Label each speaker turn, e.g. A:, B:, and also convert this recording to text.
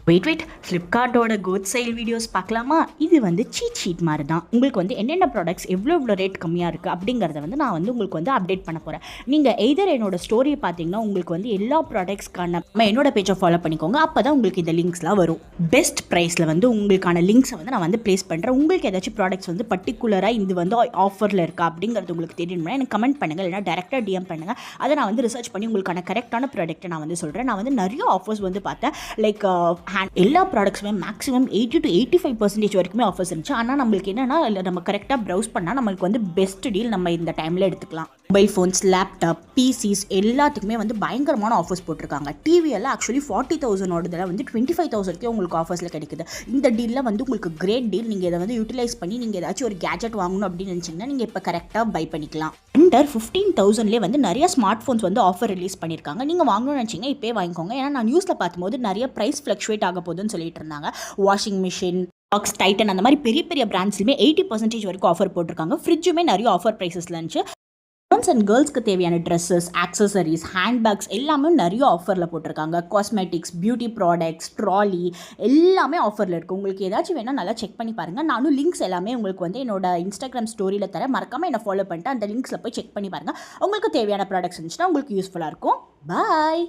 A: Wait ஃப்ளிப்கார்ட்டோட good sale videos பார்க்கலாமா? இது வந்து சீட் ஷீட் மாதிரி தான். உங்களுக்கு வந்து என்னென்ன ப்ராடக்ட்ஸ் எவ்வளோ ரேட் கம்மியாக இருக்குது அப்படிங்கிறத வந்து நான் வந்து உங்களுக்கு வந்து அப்டேட் பண்ண போகிறேன். நீங்கள் எய்தர் என்னோட ஸ்டோரியை பார்த்தீங்கன்னா உங்களுக்கு வந்து எல்லா ப்ராடக்ட்ஸ்க்கான என்னோட பேஜை ஃபாலோ பண்ணிக்கோங்க. அப்போ தான் உங்களுக்கு இந்த லிங்க்ஸ்லாம் வரும். பெஸ்ட் ப்ரைஸில் வந்து உங்களுக்கான லிங்க்ஸை வந்து நான் வந்து ப்ளேஸ் பண்ணுறேன். உங்களுக்கு ஏதாச்சும் ப்ராடக்ட்ஸ் வந்து பர்டிகுலராக இது வந்து ஆஃபரில் இருக்கா அப்படிங்கிறது உங்களுக்கு தெரியணும்னா எனக்கு கமெண்ட் பண்ணுங்கள், இல்லைனா டேரெக்டாக டிஎம் பண்ணுங்கள். அதை நான் வந்து ரிசர்ச் பண்ணி உங்களுக்கான கரெக்டான ப்ராடக்ட்டை நான் வந்து சொல்கிறேன். நான் வந்து நிறைய ஆஃபர்ஸ் வந்து பார்த்தேன். லைக் எல்லா ப்ராடக்ட்ஸுமே மேக்ஸிமம் 80 to 85% வரைக்குமே ஆஃபர்ஸ் இருந்துச்சு. ஆனால் நம்மளுக்கு என்னென்னா நம்ம கரெக்டாக ப்ரௌஸ் பண்ணால் நம்மளுக்கு வந்து பெஸ்ட் டீல் நம்ம இந்த டைமில் எடுத்துக்கலாம். மொபைல் ஃபோன்ஸ், லேப்டாப், பிசிஸ் எல்லாத்துக்குமே வந்து பயங்கரமான ஆஃபர்ஸ் போட்டிருக்காங்க. டிவியெல்லாம் ஆக்சுவலி 40,000 வந்து 25,000 உங்களுக்கு ஆஃபர்ஸில் கிடைக்குது. இந்த டீலில் வந்து உங்களுக்கு கிரேட் டீல். நீங்கள் இதை வந்து யூட்டிலைஸ் பண்ணி நீங்கள் ஏதாச்சும் ஒரு கேஜெட் வாங்கணும் அப்படின்னு நினச்சிங்கன்னா நீங்கள் இப்போ கரெக்டாக பை பண்ணிக்கலாம். அண்டர் 15,000 வந்து நிறைய ஸ்மார்ட் ஃபோன்ஸ் வந்து ஆஃபர் ரிலீஸ் பண்ணியிருக்காங்க. நீங்கள் வாங்கணும்னு நினச்சிங்க இப்போயே வாங்கிக்கோங்க. ஏன்னா நான் நியூஸில் பார்க்கும்போது நிறைய ப்ரைஸ் ஃப்ளக்சுவேட் ஆக போகுதுன்னு சொல்லிட்டு இருந்தாங்க. வாஷிங் மிஷின், பாக்ஸ், டைட்டன் அந்த மாதிரி பெரிய பெரிய பிராண்ட்ஸ்லையுமே 80% வரைக்கும் ஆஃபர் போட்டிருக்காங்க. ஃப்ரிட்ஜுமே நிறைய ஆஃபர் ப்ரைஸஸில் இருந்துச்சு. மென்ஸ் அண்ட் கேர்ள்ஸ்க்கு தேவையான ட்ரெஸ்ஸஸ், ஆக்சசரிஸ், ஹேண்ட்பேக்ஸ் எல்லாமே நிறைய ஆஃபரில் போட்டிருக்காங்க. காஸ்மெட்டிக்ஸ், பியூட்டி ப்ராடக்ட்ஸ், ட்ராலி எல்லாமே ஆஃபரில் இருக்குது. உங்களுக்கு ஏதாச்சும் வேணால் நல்லா செக் பண்ணி பாருங்கள். நானும் லிங்க்ஸ் எல்லாமே உங்களுக்கு வந்து என்னோட இன்ஸ்டாகிராம் ஸ்டோரியில் தர, மறக்காமல் என்னை ஃபாலோ பண்ணிட்டு அந்த லிங்க்ஸில் போய் செக் பண்ணி பாருங்கள். உங்களுக்கு தேவையான ப்ராடக்ட்ஸ் இருந்துச்சுன்னா உங்களுக்கு யூஸ்ஃபுல்லாக இருக்கும். பாய்.